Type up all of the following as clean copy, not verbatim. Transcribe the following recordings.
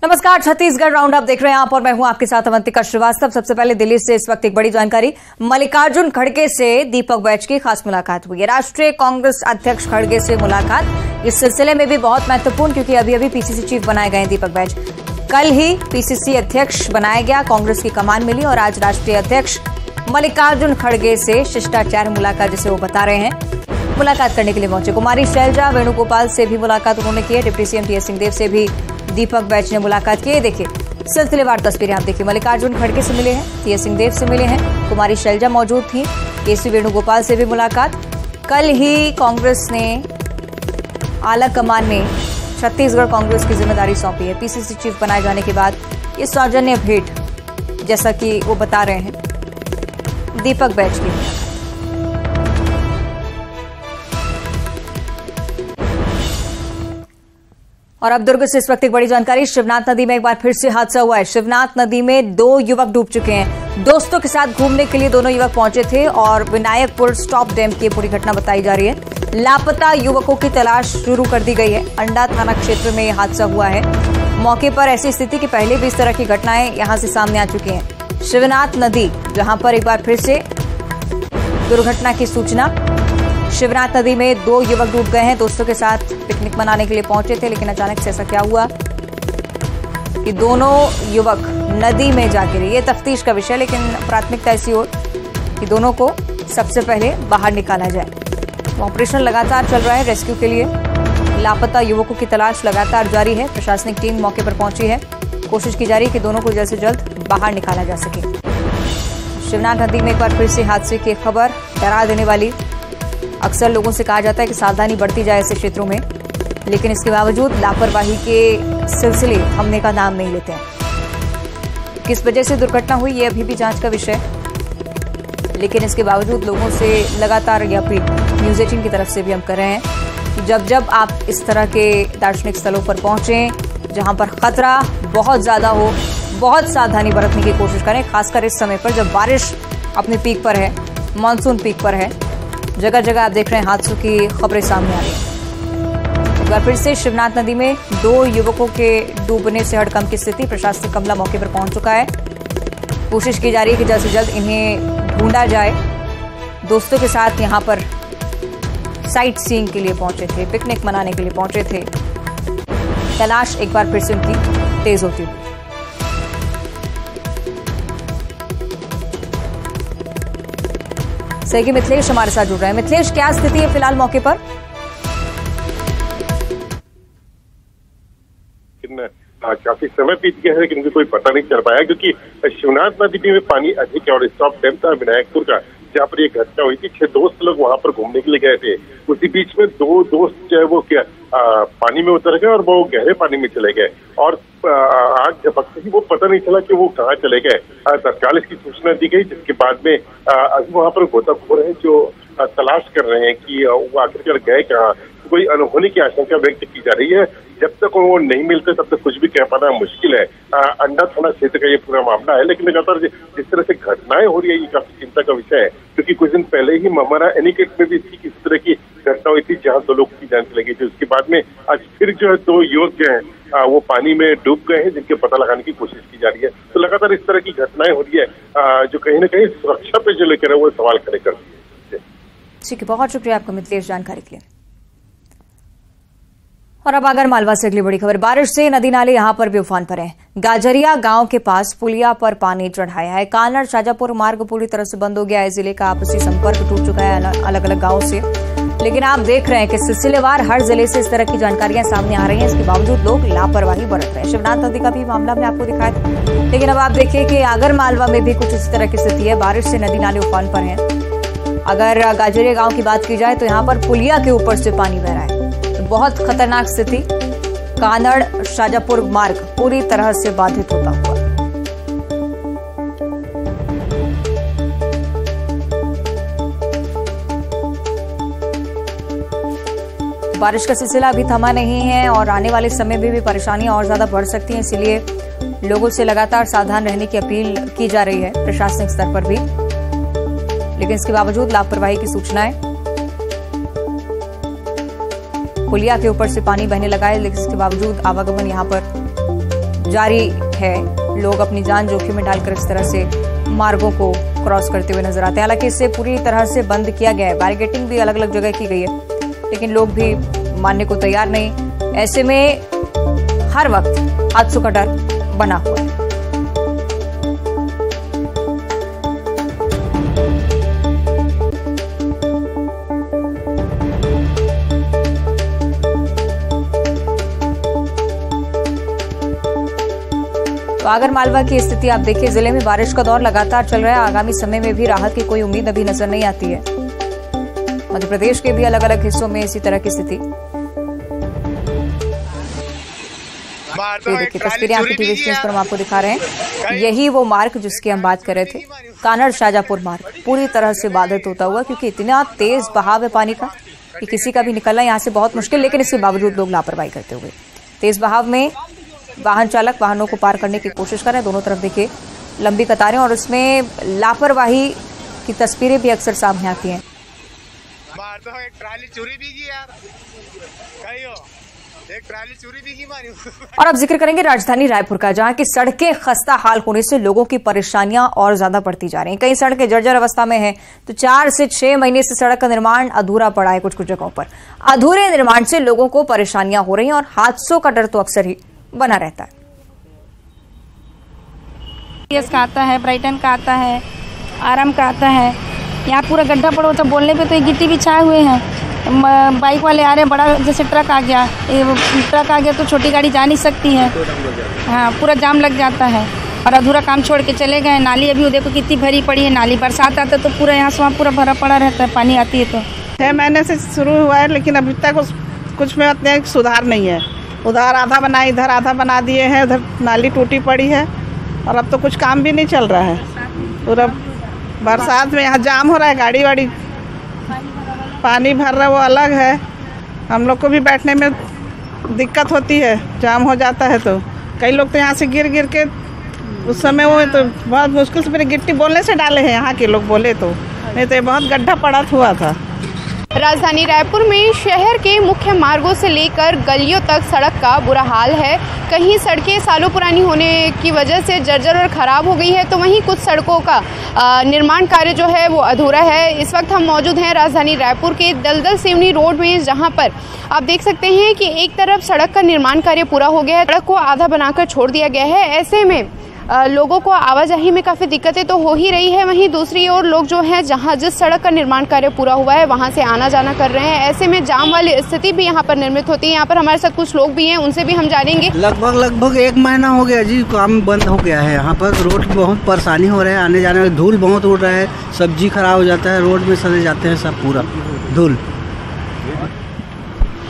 नमस्कार, Chhattisgarh round up देख रहे हैं आप और मैं हूं आपके साथ अवंतिका श्रीवास्तव। सबसे पहले दिल्ली से इस वक्त एक बड़ी जानकारी। मल्लिकार्जुन खड़गे से दीपक बैज की खास मुलाकात हुई है। राष्ट्रीय कांग्रेस अध्यक्ष खड़गे से मुलाकात इस सिलसिले में भी बहुत महत्वपूर्ण, क्योंकि अभी अभी पीसीसी चीफ बनाए गए दीपक बैज। कल ही पीसीसी अध्यक्ष बनाया गया, कांग्रेस की कमान मिली और आज राष्ट्रीय अध्यक्ष मल्लिकार्जुन खड़गे से शिष्टाचार मुलाकात, जिसे वो बता रहे हैं, मुलाकात करने के लिए पहुंचे। कुमारी शैलजा वेणुगोपाल से भी मुलाकात उन्होंने की है। डिप्टी सीएम टीएस सिंहदेव से भी दीपक बैज ने मुलाकात की। देखिए सिलसिलेवार तस्वीरें आप देखिए। मल्लिकार्जुन खड़गे से मिले हैं, टीएस सिंहदेव से मिले हैं, कुमारी शैलजा मौजूद थी, केसी वेणुगोपाल से भी मुलाकात। कल ही कांग्रेस ने आला कमान में छत्तीसगढ़ कांग्रेस की जिम्मेदारी सौंपी है। पीसीसी चीफ बनाए जाने के बाद ये सौजन्य भेंट, जैसा कि वो बता रहे हैं, दीपक बैज की। और अब दुर्ग से इस वक्त एक बड़ी जानकारी। शिवनाथ नदी में एक बार फिर से हादसा हुआ है। शिवनाथ नदी में 2 युवक डूब चुके हैं। दोस्तों के साथ घूमने के लिए दोनों युवक पहुंचे थे और विनायकपुर स्टॉप डैम की पूरी घटना बताई जा रही है। लापता युवकों की तलाश शुरू कर दी गई है। अंडा थाना क्षेत्र में यह हादसा हुआ है। मौके पर ऐसी स्थिति कि पहले भी इस तरह की घटनाएं यहां से सामने आ चुकी हैं। शिवनाथ नदी, जहां पर एक बार फिर से दुर्घटना की सूचना। शिवनाथ नदी में 2 युवक डूब गए हैं। दोस्तों के साथ पिकनिक मनाने के लिए पहुंचे थे, लेकिन अचानक से ऐसा क्या हुआ कि दोनों युवक नदी में जा गिरे। ये तफ्तीश का विषय, लेकिन प्राथमिकता ऐसी हो कि दोनों को सबसे पहले बाहर निकाला जाए। ऑपरेशन लगातार चल रहा है रेस्क्यू के लिए। लापता युवकों की तलाश लगातार जारी है। प्रशासनिक टीम मौके पर पहुंची है। कोशिश की जा रही है कि दोनों को जल्द से जल्द बाहर निकाला जा सके। शिवनाथ नदी में एक बार फिर से हादसे की खबर, डरा देने वाली। अक्सर लोगों से कहा जाता है कि सावधानी बरती जाए ऐसे क्षेत्रों में, लेकिन इसके बावजूद लापरवाही के सिलसिले थमने का नाम नहीं लेते हैं। किस वजह से दुर्घटना हुई, ये अभी भी जांच का विषय, लेकिन इसके बावजूद लोगों से लगातार ये अपील न्यूज 18 की तरफ से भी हम कर रहे हैं कि जब आप इस तरह के दार्शनिक स्थलों पर पहुंचें, जहां पर खतरा बहुत ज्यादा हो, बहुत सावधानी बरतने की कोशिश करें। खासकर इस समय पर जब बारिश अपने पीक पर है, मानसून पीक पर है। जगह जगह आप देख रहे हैं हादसों की खबरें सामने आ रही हैं। एक बार फिर से शिवनाथ नदी में 2 युवकों के डूबने से हड़कंप की स्थिति। प्रशासनिक अमला मौके पर पहुंच चुका है। कोशिश की जा रही है कि जल्द से जल्द इन्हें ढूंढा जाए। दोस्तों के साथ यहां पर साइट सीइंग के लिए पहुंचे थे, पिकनिक मनाने के लिए पहुंचे थे। तलाश एक बार फिर से उनकी तेज होती हुई। सहयोगी मिथिलेश हमारे साथ जुड़ रहे हैं। मिथिलेश, क्या स्थिति है फिलहाल मौके पर? काफी समय बीत गया है, लेकिन कोई पता नहीं चल पाया, क्योंकि शिवनाथ नदी में पानी अधिक है और स्टॉप डैम था विनायकपुर का, जहाँ पर ये घटना हुई थी। 6 दोस्त लोग वहां पर घूमने के लिए गए थे। उसी बीच में 2 दोस्त जो है वो क्या पानी में उतर गए और वो गहरे पानी में चले गए और आग झपकते ही वो पता नहीं चला कि वो कहाँ चले गए। तत्काल इसकी सूचना दी गई, जिसके बाद में अभी वहां पर गोताखोर हैं जो तलाश कर रहे हैं कि वो आखिरकार गए कहाँ। कोई अनहोनी की आशंका व्यक्त की जा रही है। जब तक वो नहीं मिलते तब तक कुछ भी कह पाना मुश्किल है। अंडा थाना क्षेत्र का ये पूरा मामला है, लेकिन लगातार जिस तरह से घटनाएं हो रही है, ये काफी चिंता का विषय है, क्योंकि कुछ दिन पहले ही ममरा एनीकट में भी इसकी किसी तरह की घटना हुई थी, जहां 2 लोगों की जान चली गई थी। उसके बाद में आज फिर जो है 2 युवक जो है वो पानी में डूब गए हैं, जिनके पता लगाने की कोशिश की जा रही है। तो लगातार इस तरह की घटनाएं हो रही है, जो कहीं ना कहीं सुरक्षा पे जो लेकर है वो सवाल खड़े करती है। ठीक है, बहुत शुक्रिया आपका मिथिलेश जानकारी के लिए। और अब आगर मालवा से अगली बड़ी खबर। बारिश से नदी नाले यहां पर भी उफान पर हैं। गाजरिया गांव के पास पुलिया पर पानी चढ़ाया है। कानड़ शाजापुर मार्ग पूरी तरह से बंद हो गया है। जिले का आपसी संपर्क टूट चुका है अलग अलग गांवों से। लेकिन आप देख रहे हैं कि सिलसिलेवार हर जिले से इस तरह की जानकारियां सामने आ रही हैं। इसके बावजूद लोग लापरवाही बरत रहे हैं। शिवनाथ नदी का भी मामला हमने आपको दिखाया था, लेकिन अब आप देखिए कि आगर मालवा में भी कुछ इस तरह की स्थिति है। बारिश से नदी नाले उफान पर हैं। अगर गाजरिया गांव की बात की जाए तो यहाँ पर पुलिया के ऊपर से पानी बह रहा है। बहुत खतरनाक स्थिति। कानड़ शाजापुर मार्ग पूरी तरह से बाधित होता हुआ। बारिश का सिलसिला अभी थमा नहीं है और आने वाले समय में भी परेशानियां और ज्यादा बढ़ सकती हैं, इसलिए लोगों से लगातार सावधान रहने की अपील की जा रही है प्रशासनिक स्तर पर भी। लेकिन इसके बावजूद लापरवाही की सूचनाएं। पुलिया के ऊपर से पानी बहने लगा है, लेकिन इसके बावजूद आवागमन यहां पर जारी है। लोग अपनी जान जोखिम में डालकर इस तरह से मार्गों को क्रॉस करते हुए नजर आते हैं। हालांकि इसे पूरी तरह से बंद किया गया है, बैरिकेडिंग भी अलग अलग जगह की गई है, लेकिन लोग भी मानने को तैयार नहीं। ऐसे में हर वक्त हादसों का डर बना हुआ है। तो आगर मालवा की स्थिति आप देखिए, जिले में बारिश का दौर लगातार चल रहा है। आगामी समय में भी राहत की कोई उम्मीद अभी नजर नहीं आती है। मध्य प्रदेश के भी अलग अलग हिस्सों में इसी तरह की स्थिति। देखिए तस्वीरें आपकी टीवी स्क्रीन पर हम आपको दिखा रहे हैं। यही वो मार्ग जिसकी हम बात कर रहे थे, कानड़ शाजापुर मार्ग पूरी तरह से बाधित होता हुआ, क्योंकि इतना तेज बहाव है पानी का कि किसी का भी निकलना यहाँ से बहुत मुश्किल। लेकिन इसके बावजूद लोग लापरवाही करते हुए तेज बहाव में वाहन चालक वाहनों को पार करने की कोशिश कर रहे हैं। दोनों तरफ देखिए लंबी कतारें, और उसमें लापरवाही की तस्वीरें भी अक्सर सामने आती हैं। तो एक ट्राली चोरी भी की यार, एक ट्राली चोरी भी की मारी। और अब जिक्र करेंगे राजधानी रायपुर का, जहां की सड़कें खस्ता हाल होने से लोगों की परेशानियां और ज्यादा बढ़ती जा रही हैं। कई सड़कें जर्जर अवस्था में हैं, तो 4 से 6 महीने से सड़क का निर्माण अधूरा पड़ा है। कुछ कुछ जगहों पर अधूरे निर्माण से लोगों को परेशानियां हो रही हैं और हादसों का डर तो अक्सर ही बना रहता है। का आता है, ब्राइटन का आता है, आराम का आता है। यहाँ पूरा गड्ढा पड़ा होता, बोलने पे तो गिट्टी बिछाए हुए हैं। बाइक वाले आ रहे हैं, बड़ा जैसे ट्रक आ गया, ट्रक आ गया तो छोटी गाड़ी जा नहीं सकती है। हाँ, पूरा जाम लग जाता है और अधूरा काम छोड़ के चले गए। नाली अभी देखो कितनी भरी पड़ी है नाली, बरसात आता तो पूरा यहाँ से वहाँ पूरा भरा पड़ा रहता है, पानी आती है तो। 6 महीने से शुरू हुआ है, लेकिन अभी तक कुछ में उतने सुधार नहीं है। उधर आधा बना, इधर आधा बना दिए हैं, उधर नाली टूटी पड़ी है और अब तो कुछ काम भी नहीं चल रहा है। पूरा बरसात में यहाँ जाम हो रहा है, गाड़ी वाड़ी पानी भर रहा है, वो अलग है। हम लोग को भी बैठने में दिक्कत होती है, जाम हो जाता है तो। कई लोग तो यहाँ से गिर गिर के उस समय वो तो बहुत मुश्किल से मेरे गिट्टी बोलने से डाले हैं यहाँ के लोग, बोले तो, नहीं तो ये बहुत गड्ढा पड़ा हुआ था। राजधानी रायपुर में शहर के मुख्य मार्गों से लेकर गलियों तक सड़क का बुरा हाल है। कहीं सड़कें सालों पुरानी होने की वजह से जर्जर और ख़राब हो गई है, तो वहीं कुछ सड़कों का निर्माण कार्य जो है वो अधूरा है। इस वक्त हम मौजूद हैं राजधानी रायपुर के दलदल सिवनी रोड में, जहां पर आप देख सकते हैं कि एक तरफ सड़क का निर्माण कार्य पूरा हो गया है, सड़क को आधा बनाकर छोड़ दिया गया है। ऐसे में लोगों को आवाजाही में काफ़ी दिक्कतें तो हो ही रही है। वहीं दूसरी ओर लोग जो हैं, जहां जिस सड़क का निर्माण कार्य पूरा हुआ है वहां से आना जाना कर रहे हैं। ऐसे में जाम वाली स्थिति भी यहां पर निर्मित होती है। यहां पर हमारे साथ कुछ लोग भी हैं, उनसे भी हम जानेंगे। लगभग 1 महीना हो गया जी, काम बंद हो गया है। यहाँ पर रोड की बहुत परेशानी हो रहा है, आने जाने में धूल बहुत उड़ रहा है, सब्जी खराब हो जाता है, रोड में सड़े जाते हैं सब, पूरा धूल।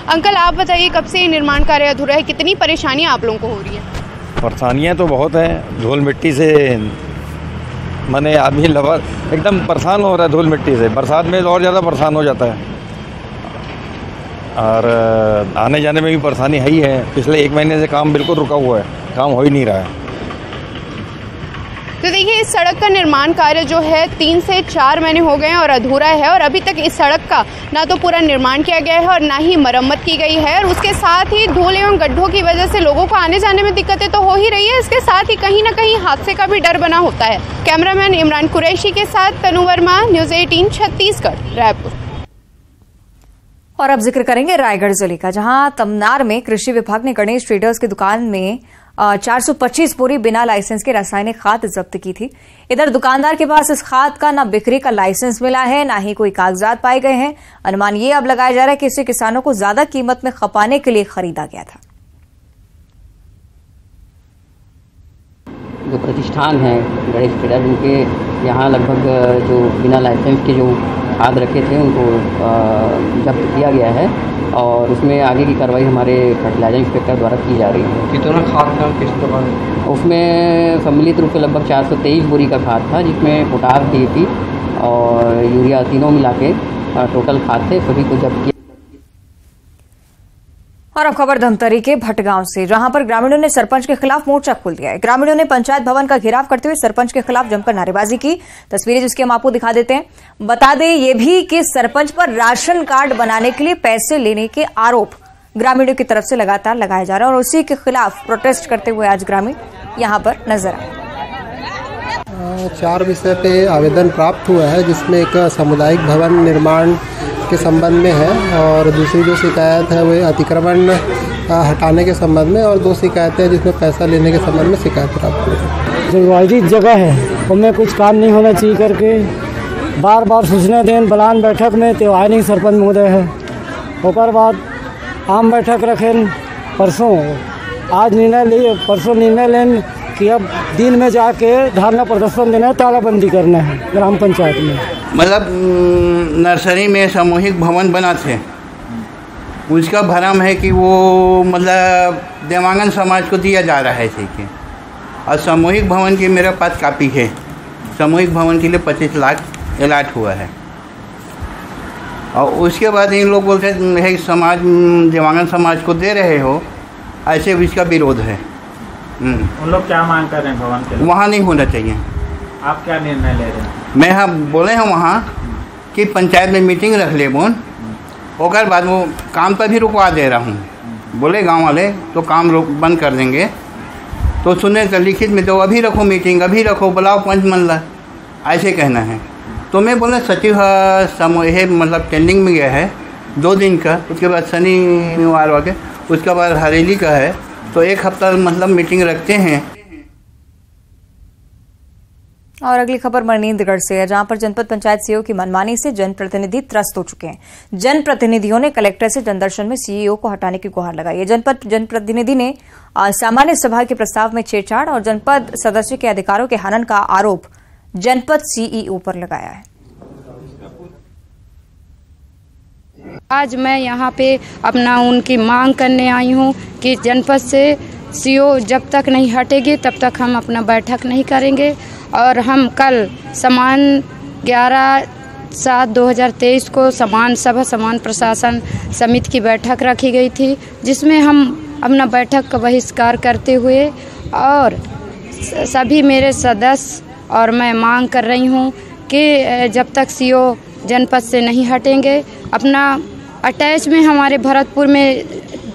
अंकल आप बताइए, कब से निर्माण कार्य अधूरा है, कितनी परेशानियाँ आप लोगों को हो रही है? परेशानियाँ तो बहुत हैं, धूल मिट्टी से माने आदमी एकदम परेशान हो रहा है। धूल मिट्टी से बरसात में और ज़्यादा परेशान हो जाता है, और आने जाने में भी परेशानी है ही है। पिछले 1 महीने से काम बिल्कुल रुका हुआ है, काम हो ही नहीं रहा है। तो देखिए, इस सड़क का निर्माण कार्य जो है 3 से 4 महीने हो गए हैं और अधूरा है, और अभी तक इस सड़क का ना तो पूरा निर्माण किया गया है और ना ही मरम्मत की गई है। और उसके साथ ही धूल एवं गड्ढों की वजह से लोगों को आने जाने में दिक्कतें तो हो ही रही है, इसके साथ ही कहीं ना कहीं हादसे का भी डर बना होता है। कैमरामैन इमरान कुरैशी के साथ तनु वर्मा, न्यूज़ 18 छत्तीसगढ़, रायपुर। और अब जिक्र करेंगे रायगढ़ जिले का, जहां तमनार में कृषि विभाग ने गणेश ट्रेडर्स की दुकान में 425 बोरी बिना लाइसेंस के रासायनिक खाद जब्त की थी। इधर दुकानदार के पास इस खाद का न बिक्री का लाइसेंस मिला है, ना ही कोई कागजात पाए गए हैं। अनुमान ये अब लगाया जा रहा है कि इसे किसानों को ज्यादा कीमत में खपाने के लिए खरीदा गया था। जो प्रतिष्ठान है गणेश ट्रेडर, उनके यहाँ लगभग जो बिना लाइसेंस के जो खाद रखे थे उनको जब्त किया गया है, और उसमें आगे की कार्रवाई हमारे फर्टिलाइजर इंस्पेक्टर द्वारा की जा रही है। कितना खाद था, किस प्रकार? उसमें सम्मिलित रूप से लगभग 423 बोरी का खाद था, जिसमें पोटास, DAP और यूरिया तीनों मिला के टोटल खाद थे, सभी को जब्त किया। और अब खबर धमतरी के भटगांव से, जहां पर ग्रामीणों ने सरपंच के खिलाफ मोर्चा खोल दिया है। ग्रामीणों ने पंचायत भवन का घेराव करते हुए सरपंच के खिलाफ जमकर नारेबाजी की। तस्वीरें जिसकी हम आपको दिखा देते हैं। बता दें ये भी कि सरपंच पर राशन कार्ड बनाने के लिए पैसे लेने के आरोप ग्रामीणों की तरफ से लगातार लगाया जा रहा है और उसी के खिलाफ प्रोटेस्ट करते हुए आज ग्रामीण यहाँ पर नजर आए। 4 विषय पे आवेदन प्राप्त हुआ है, जिसमें एक सामुदायिक भवन निर्माण के संबंध में है और दूसरी जो शिकायत है वो अतिक्रमण हटाने के संबंध में, और 2 शिकायतें हैं जिसमें पैसा लेने के संबंध में शिकायत प्राप्त हुई है। जो वायरित जगह है उनमें कुछ काम नहीं होना चाहिए करके बार बार सूचना दें। बलान बैठक में त्यौहार नहीं सरपंच महोदय है, ओकर बाद आम बैठक रखें परसों, आज निर्णय लिए परसों निर्णय लें कि अब दिन में जाके धरना प्रदर्शन देना है, तालाबंदी करना है ग्राम पंचायत में। मतलब नर्सरी में सामूहिक भवन बना थे, उसका भरम है कि वो मतलब देवांगन समाज को दिया जा रहा है, ठीक है। और सामूहिक भवन की मेरे पास कापी है, सामूहिक भवन के लिए 25 लाख अलॉट हुआ है। और उसके बाद इन लोग बोलते हैं समाज देवांगन समाज को दे रहे हो, ऐसे इसका विरोध है। उन लोग क्या मांग कर रहे हैं भवन के लिए? वहाँ नहीं होना चाहिए। आप क्या निर्णय ले रहे हैं? मैं हाँ बोले हैं वहाँ कि पंचायत में मीटिंग रख ले बोन, होकर बाद वो काम पर भी रुकवा दे रहा हूँ। बोले गांव वाले तो काम बंद कर देंगे, तो सुने तो लिखित में तो अभी रखो मीटिंग, अभी रखो, बुलाओ पंच मल्ला, ऐसे कहना है। तो मैं बोला सचिव समूह मतलब ट्रेनिंग में गया है 2 दिन का, उसके बाद शनिवार वाके, उसके बाद हरेली का है, तो 1 हफ्ता मतलब मीटिंग रखते हैं। और अगली खबर मणिंद्रगढ़ से है, जहां पर जनपद पंचायत सीईओ की मनमानी से जनप्रतिनिधि त्रस्त हो चुके हैं। जनप्रतिनिधियों ने कलेक्टर से जनदर्शन में सीईओ को हटाने की गुहार लगाई है। जनपद जनप्रतिनिधि ने सामान्य सभा के प्रस्ताव में छेड़छाड़ और जनपद सदस्य के अधिकारों के हनन का आरोप जनपद सीईओ पर लगाया है। आज मैं यहाँ पे अपना उनकी मांग करने आई हूँ कि जनपद से सीईओ जब तक नहीं हटेगी तब तक हम अपना बैठक नहीं करेंगे। और हम कल समान 11/7/2023 को समान सभा समान प्रशासन समिति की बैठक रखी गई थी, जिसमें हम अपना बैठक का बहिष्कार करते हुए और सभी मेरे सदस्य और मैं मांग कर रही हूँ कि जब तक सीईओ जनपद से नहीं हटेंगे, अपना अटैच में हमारे भरतपुर में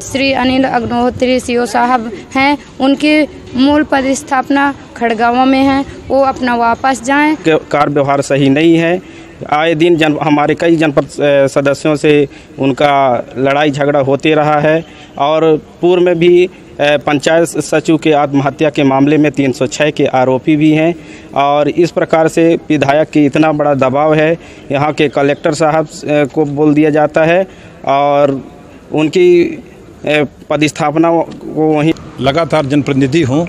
श्री अनिल अग्निहोत्री सीईओ साहब हैं, उनकी मूल पदस्थापना खड़गांव में है, वो अपना वापस जाएं। कार्य व्यवहार सही नहीं है। आए दिन हमारे कई जनपद सदस्यों से उनका लड़ाई झगड़ा होते रहा है और पूर्व में भी पंचायत सचिव के आत्महत्या के मामले में 306 के आरोपी भी हैं। और इस प्रकार से विधायक की इतना बड़ा दबाव है, यहाँ के कलेक्टर साहब को बोल दिया जाता है और उनकी पदस्थापना को वहीं। लगातार जनप्रतिनिधि हूँ,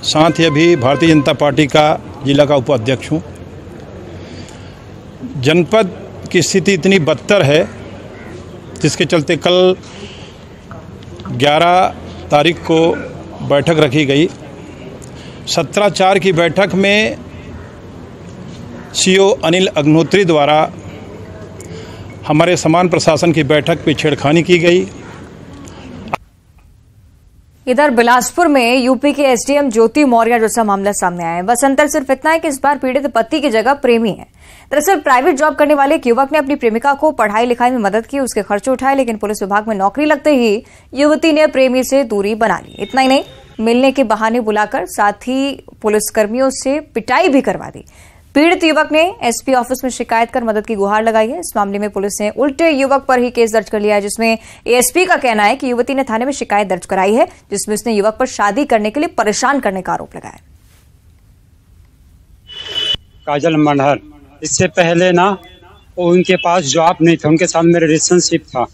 साथ ही अभी भारतीय जनता पार्टी का जिला का उपाध्यक्ष हूँ। जनपद की स्थिति इतनी बदतर है जिसके चलते कल 11 तारीख को बैठक रखी गई। 17/4 की बैठक में सीईओ अनिल अग्निहोत्री द्वारा हमारे समान प्रशासन की बैठक पे छेड़खानी की गई। इधर बिलासपुर में यूपी के एसडीएम ज्योति मौर्य जैसा मामला सामने आया है। बस अंतर सिर्फ इतना है कि इस बार पीड़ित पति की जगह प्रेमी है। दरअसल प्राइवेट जॉब करने वाले एक युवक ने अपनी प्रेमिका को पढ़ाई लिखाई में मदद की, उसके खर्चे उठाए, लेकिन पुलिस विभाग में नौकरी लगते ही युवती ने प्रेमी से दूरी बना ली। इतना ही नहीं, मिलने के बहाने बुलाकर साथ ही पुलिसकर्मियों से पिटाई भी करवा दी। पीड़ित युवक ने एसपी ऑफिस में शिकायत कर मदद की गुहार लगाई है। इस मामले में पुलिस ने उल्टे युवक पर ही केस दर्ज कर लिया है, जिसमें एएसपी का कहना है कि युवती ने थाने में शिकायत दर्ज कराई है, जिसमें उसने युवक पर शादी करने के लिए परेशान करने का आरोप लगाया। काजल मनहर, इससे पहले ना उनके पास जॉब नहीं था, उनके साथ मेरा रिलेशनशिप था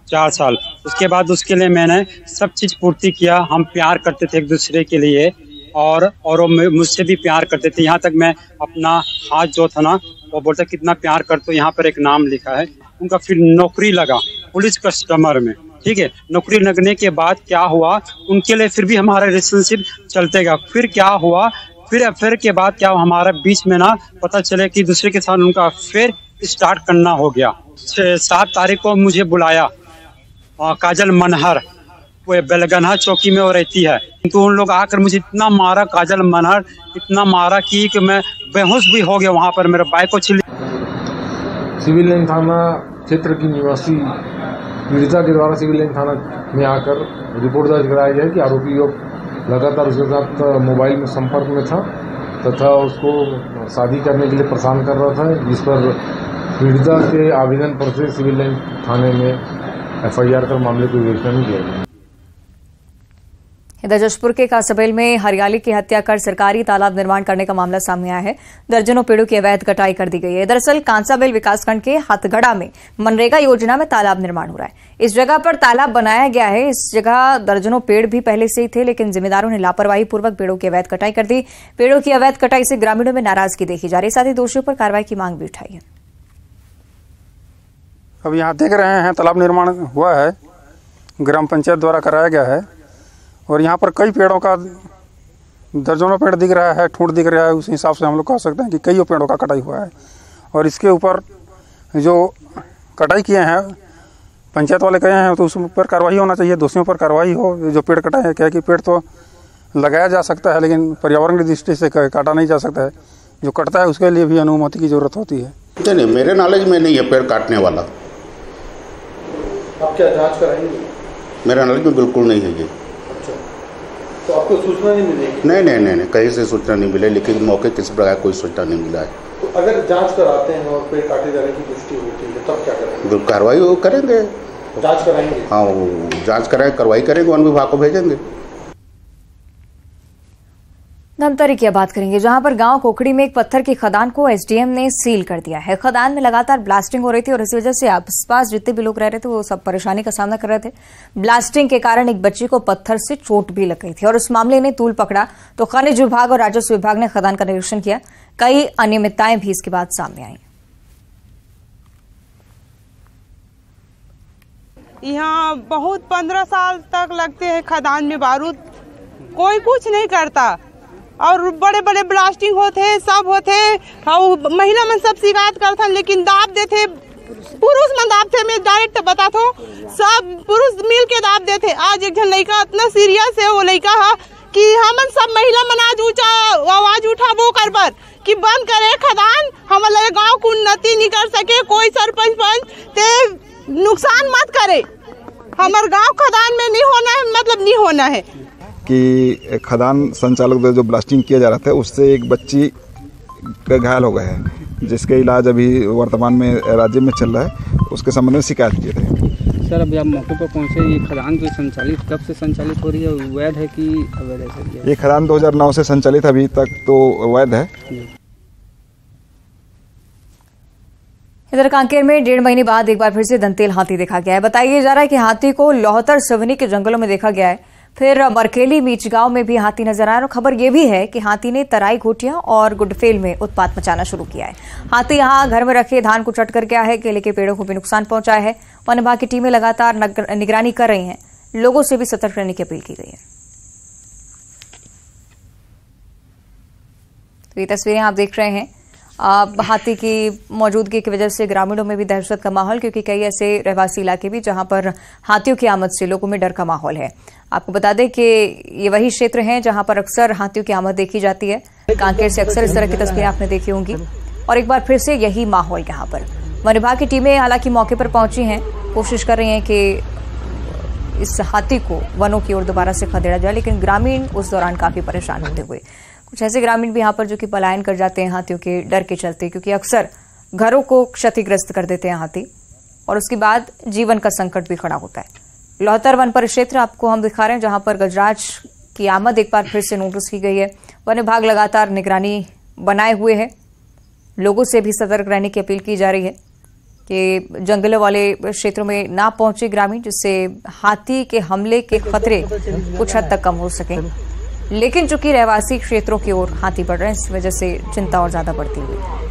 4 साल। उसके बाद उसके लिए मैंने सब चीज पूर्ति किया। हम प्यार करते थे एक दूसरे के लिए और वो मुझसे भी प्यार करते थे। यहाँ तक मैं अपना हाथ जो था ना, वो बोलते कितना प्यार करते हो। यहाँ पर एक नाम लिखा है उनका। फिर नौकरी लगा पुलिस कस्टमर में, ठीक है। नौकरी लगने के बाद क्या हुआ, उनके लिए फिर भी हमारा रिलेशनशिप चलते गया। फिर क्या हुआ, फिर अफेयर के बाद क्या हमारा बीच में ना पता चले कि दूसरे के साथ उनका अफेयर स्टार्ट करना हो गया। 7 तारीख को मुझे बुलाया काजल मनहर, वो बेलगन्हा चौकी में वो रहती है। तो उन लोग आकर मुझे इतना मारा, काजल मनहर इतना मारा कि मैं बेहोश भी हो गया। वहाँ पर मेरे बाइक को छिल। सिविल लाइन थाना क्षेत्र की निवासी पीड़िता के द्वारा सिविल लाइन थाना में आकर रिपोर्ट दर्ज कराया गया कि आरोपी युवक लगातार उसके साथ मोबाइल में संपर्क में था तथा उसको शादी करने के लिए परेशान कर रहा था, जिस पर पीड़िता के आवेदन पर से सिविल लाइन थाने में FIR कर मामले को विवेचना में किया गया। इधर जशपुर के कांसाबेल में हरियाली की हत्या कर सरकारी तालाब निर्माण करने का मामला सामने आया है। दर्जनों पेड़ों की अवैध कटाई कर दी गई है। दरअसल कांसाबेल विकासखंड के हथगढ़ा में मनरेगा योजना में तालाब निर्माण हो रहा है। इस जगह पर तालाब बनाया गया है। इस जगह दर्जनों पेड़ भी पहले से ही थे, लेकिन जिम्मेदारों ने लापरवाही पूर्वक पेड़ों की अवैध कटाई कर दी। पेड़ों की अवैध कटाई से ग्रामीणों में नाराजगी देखी जा रही, साथ ही दोषियों पर कार्रवाई की मांग भी उठाई है। अब यहाँ देख रहे हैं तालाब निर्माण हुआ है, ग्राम पंचायत द्वारा कराया गया है और यहाँ पर कई पेड़ों का दर्जनों पेड़ दिख रहा है, ठूंठ दिख रहा है। उस हिसाब से हम लोग कह सकते हैं कि कई पेड़ों का कटाई हुआ है और इसके ऊपर जो कटाई किए हैं पंचायत वाले कहे हैं तो उस पर कार्रवाई होना चाहिए, दोषियों पर कार्रवाई हो। जो पेड़ कटाए हैं, क्या कि पेड़ तो लगाया जा सकता है लेकिन पर्यावरण की दृष्टि से काटा नहीं जा सकता है। जो कटता है उसके लिए भी अनुमति की जरूरत होती है। नहीं, मेरे नॉलेज में नहीं है पेड़ काटने वाला। आप क्या जांच कराएंगे? मेरा नॉलेज में बिल्कुल नहीं है ये। अच्छा, तो आपको सूचना नहीं मिलेगी? नहीं, कहीं से सूचना नहीं मिले, लेकिन मौके किसी प्रकार कोई सूचना नहीं मिला है। तो अगर जांच कराते हैं और पेड़ काटे जाने की पुष्टि होती है तब क्या करेंगे? कार्रवाई करेंगे, जांच कराएंगे। हाँ, जांच कराएं, कार्रवाई करेंगे, वन विभाग को भेजेंगे। धमतरी की बात करेंगे, जहां पर गांव कोकड़ी में एक पत्थर की खदान को एसडीएम ने सील कर दिया है। खदान में लगातार ब्लास्टिंग हो रही थी और इसी वजह से आसपास जितने भी लोग रह रहे थे वो सब परेशानी का सामना कर रहे थे। ब्लास्टिंग के कारण एक बच्ची को पत्थर से चोट भी लग गई थी और उस मामले ने तूल पकड़ा तो खनिज विभाग और राजस्व विभाग ने खदान का निरीक्षण किया। कई अनियमितताएं भी इसके बाद सामने आई। यहाँ बहुत 15 साल तक लगते हैं खदान में बारूद, कोई कुछ नहीं करता और बड़े बड़े ब्लास्टिंग होते सब होते और महिला मन सब शिकायत करते, लेकिन दाब देते पुरुष मन दाब थे। मैं डायरेक्ट बता तो सब पुरुष मिल के दाब देते। आज एक जन लड़का इतना सीरियस है, वो लड़का है कि हमन सब महिला मन आज ऊंचा आवाज उठाबो करबर कि बंद करे खदान, हमारे गाँव को उन्नति नहीं कर सके। कोई सरपंच पंच ते नुकसान मत करे, हमारे गाँव खदान में नहीं होना है, मतलब नहीं होना है। कि खदान संचालक द्वारा जो ब्लास्टिंग किया जा रहा था उससे एक बच्ची का घायल हो गया है, जिसके इलाज अभी वर्तमान में राज्य में चल रहा है। उसके संबंध में शिकायत किए थे। सर, अभी आप मौके पर पहुंचे, ये खदान जो संचालित कब से संचालित हो रही है, वैध है कि अवैध है सर? ये खदान 2009 से संचालित, अभी तक तो वैध है। इधर कांकेर में 1.5 महीने बाद एक बार फिर से दंतेल हाथी देखा गया है। बताया जा रहा है कि हाथी को लोहतर सिवनी के जंगलों में देखा गया है, फिर मरकेली मीच गांव में भी हाथी नजर आया और खबर यह भी है कि हाथी ने तराई घोटिया और गुडफेल में उत्पात मचाना शुरू किया है। हाथी यहां घर में रखे धान को चट कर गया है, केले के पेड़ों को भी नुकसान पहुंचाया है। वन विभाग की टीमें लगातार निगरानी कर रही हैं, लोगों से भी सतर्क रहने की अपील की गई है। तो ये तस्वीरें आप देख रहे हैं, हाथी की मौजूदगी की वजह से ग्रामीणों में भी दहशत का माहौल, क्योंकि कई ऐसे रहवासी इलाके भी जहां पर हाथियों की आमद से लोगों में डर का माहौल है। आपको बता दें कि ये वही क्षेत्र हैं जहां पर अक्सर हाथियों की आमद देखी जाती है। कांकेर से अक्सर इस तरह की तस्वीरें आपने देखी होंगी और एक बार फिर से यही माहौल यहाँ पर। वन विभाग की टीमें हालांकि मौके पर पहुंची हैं, कोशिश कर रही हैं कि इस हाथी को वनों की ओर दोबारा से खदेड़ा जाए, लेकिन ग्रामीण उस दौरान काफी परेशान होते हुए, कुछ ऐसे ग्रामीण भी यहाँ पर जो कि पलायन कर जाते हैं हाथियों के डर के चलते, क्योंकि अक्सर घरों को क्षतिग्रस्त कर देते हैं हाथी और उसके बाद जीवन का संकट भी खड़ा होता है। लोहतर वन परिक्षेत्र आपको हम दिखा रहे हैं, जहां पर गजराज की आमद एक बार फिर से नोटिस की गई है। वन विभाग लगातार निगरानी बनाए हुए है, लोगों से भी सतर्क रहने की अपील की जा रही है कि जंगलों वाले क्षेत्रों में ना पहुंचे ग्रामीण, जिससे हाथी के हमले के खतरे कुछ हद तक कम हो सके। लेकिन चूंकि रहवासी क्षेत्रों की ओर हाथी बढ़ रहे हैं, इस वजह से चिंता और ज्यादा बढ़ती हुई।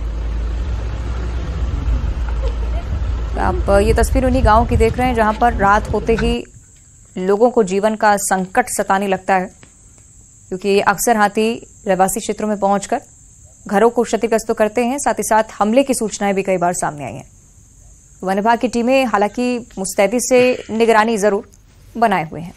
आप ये तस्वीर उन्हीं गांव की देख रहे हैं जहां पर रात होते ही लोगों को जीवन का संकट सताने लगता है, क्योंकि अक्सर हाथी रहवासी क्षेत्रों में पहुंचकर घरों को क्षतिग्रस्त करते हैं, साथ ही साथ हमले की सूचनाएं भी कई बार सामने आई हैं। वन विभाग की टीमें हालांकि मुस्तैदी से निगरानी जरूर बनाए हुए हैं।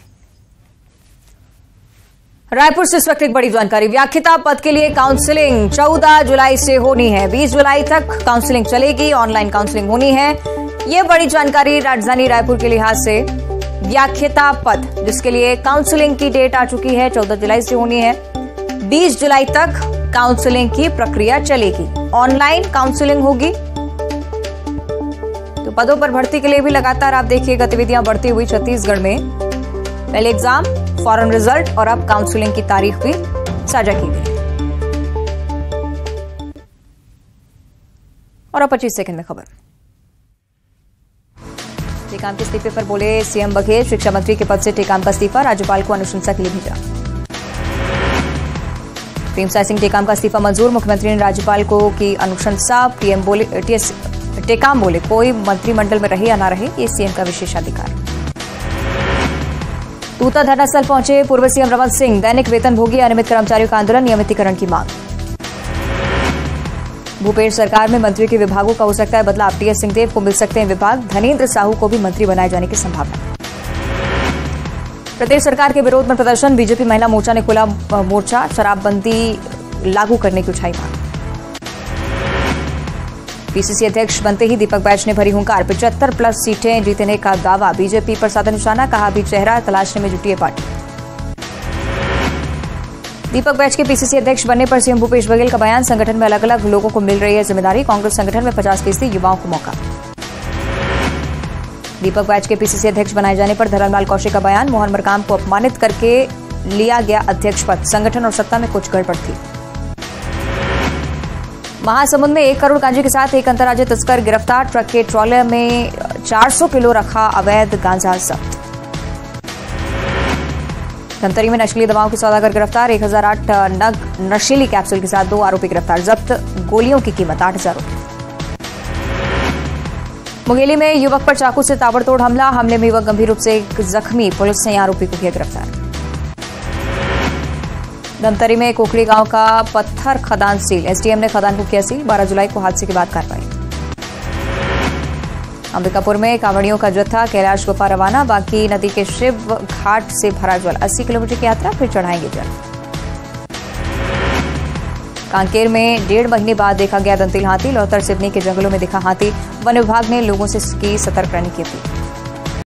रायपुर से इस वक्त एक बड़ी जानकारी, व्याख्याता पद के लिए काउंसलिंग 14 जुलाई से होनी है। 20 जुलाई तक काउंसलिंग चलेगी, ऑनलाइन काउंसलिंग होनी है। ये बड़ी जानकारी राजधानी रायपुर के लिहाज से। व्याख्याता पद जिसके लिए काउंसलिंग की डेट आ चुकी है, 14 जुलाई से होनी है। 20 जुलाई तक काउंसलिंग की प्रक्रिया चलेगी, ऑनलाइन काउंसलिंग होगी। तो पदों पर भर्ती के लिए भी लगातार आप देखिए गतिविधियां बढ़ती हुई छत्तीसगढ़ में। पहले एग्जाम, फॉरन रिजल्ट और अब काउंसलिंग की तारीख भी साझा की गई। और अब 25 सेकंड में खबर। टेकाम के इस्तीफे पर बोले सीएम बघेल, शिक्षा मंत्री के पद से टेकाम का इस्तीफा राज्यपाल को अनुशंसा के लिए भेजा। प्रेमसाय सिंह टेकाम का इस्तीफा मंजूर, मुख्यमंत्री ने राज्यपाल को की अनुशंसा। पीएम बोले, टेकाम बोले कोई मंत्रिमंडल में रहे या ना रहे ये सीएम का विशेषाधिकार। तूता धरना स्थल पहुंचे पूर्व सीएम रमन सिंह, दैनिक वेतन भोगी अनियमित कर्मचारियों का आंदोलन, नियमितीकरण की मांग। भूपेश सरकार में मंत्री के विभागों का हो सकता है बदलाव, टीएस सिंहदेव को मिल सकते हैं विभाग, धनेन्द्र साहू को भी मंत्री बनाए जाने की संभावना। प्रदेश सरकार के विरोध में प्रदर्शन, बीजेपी महिला मोर्चा ने खोला मोर्चा, शराबबंदी लागू करने की उठाई मांग। पीसीसी अध्यक्ष बनते ही दीपक बैज ने भरी हुंकार, 75+ सीटें जीतने का दावा, बीजेपी पर साधा निशाना, कहा अभी चेहरा तलाशने में जुटी है पार्टी। दीपक बैज के पीसीसी अध्यक्ष बनने पर सीएम भूपेश बघेल का बयान, संगठन में अलग अलग लोगों को मिल रही है जिम्मेदारी, कांग्रेस संगठन में 50% युवाओं को मौका। दीपक बैज के पीसीसी अध्यक्ष बनाए जाने पर धर्मलाल कौशिक का बयान, मोहन मरकाम को अपमानित करके लिया गया अध्यक्ष पद, संगठन और सत्ता में कुछ गड़बड़ थी। महासमुंद में 1 करोड़ गांजे के साथ एक अंतर्राज्यीय तस्कर गिरफ्तार, ट्रक के ट्रॉले में 400 किलो रखा अवैध गांजा जब्त। धमतरी में नशीली दवाओं के सौदागर गिरफ्तार, 1008 नग नशीली कैप्सूल के साथ 2 आरोपी गिरफ्तार, जब्त गोलियों की कीमत 8,000 रुपये। मुंगेली में युवक पर चाकू से ताबड़तोड़ हमला, हमले में युवक गंभीर रूप से जख्मी, पुलिस ने आरोपी को किया गिरफ्तार। धमतरी में कोकड़ी गांव का पत्थर खदान सील, एसडीएम ने खदान को किया सील, 12 जुलाई को हादसे के बाद कार्रवाई। अंबिकापुर में कांवड़ियों का जत्था कैलाश गुफा रवाना, बाकी नदी के शिव घाट से भरा जल, 80 किलोमीटर की यात्रा, फिर चढ़ाएंगे जल। कांकेर में 1.5 महीने बाद देखा गया दंतिल हाथी, लौहतर सिवनी के जंगलों में दिखा हाथी, वन विभाग ने लोगों से की सतर्क रहने की अपील।